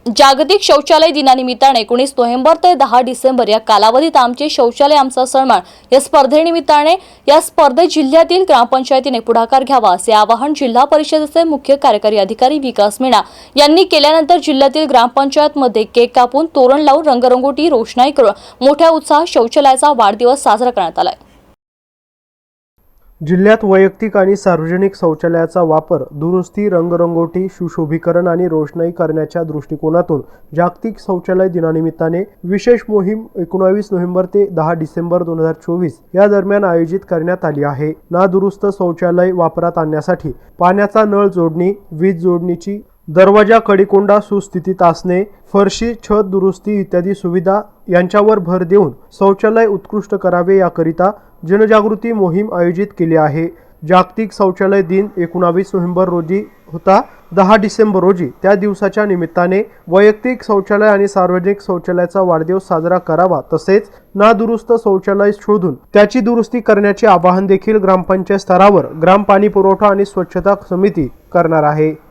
जागतिक शौचालय दिनानिमित्ताने 19 नोव्हेंबर ते 10 डिसेंबर या कालावधीत आमचे शौचालय आमचा सन्मान या स्पर्धेनिमित्ताने या स्पर्धेत जिल्ह्यातील ग्रामपंचायतीने पुढाकार घ्यावा असे आवाहन जिल्हा परिषदेचे मुख्य कार्यकारी अधिकारी विकास मीणा यांनी केल्यानंतर जिल्ह्यातील ग्रामपंचायतमध्ये केक कापून तोरण लावून रंगरंगोटी रोषणाई करून मोठ्या उत्साहात शौचालयाचा वाढदिवस साजरा करण्यात आला. जिल्ह्यात वैयक्तिक आणि सार्वजनिक शौचालयाचा वापर, दुरुस्ती, रंगरंगोटी, सुशोभीकरण आणि रोषणाई करण्याच्या दृष्टिकोनातून जागतिक शौचालय दिनानिमित्ताने विशेष मोहीम 19 नोव्हेंबर ते 10 डिसेंबर 2024 या दरम्यान आयोजित करण्यात आली आहे. नादुरुस्त शौचालय वापरात आणण्यासाठी पाण्याचा नळ जोडणी, वीज जोडणीची दरवाजा कडेकोंडा सुस्थितीत असणे, फरशी, छत दुरुस्ती इत्यादी सुविधा यांच्यावर भर देऊन शौचालय उत्कृष्ट करावे याकरिता जनजागृती मोहीम आयोजित केली आहे. जागतिक शौचालय दिन 19 नोव्हेंबर रोजी होता. 10 डिसेंबर रोजी त्या दिवसाच्या निमित्ताने वैयक्तिक शौचालय आणि सार्वजनिक शौचालयाचा वाढदिवस साजरा करावा, तसेच नादुरुस्त शौचालय शोधून त्याची दुरुस्ती करण्याचे आवाहन देखील ग्रामपंचायत स्तरावर ग्राम पाणी पुरवठा आणि स्वच्छता समिती करणार आहे.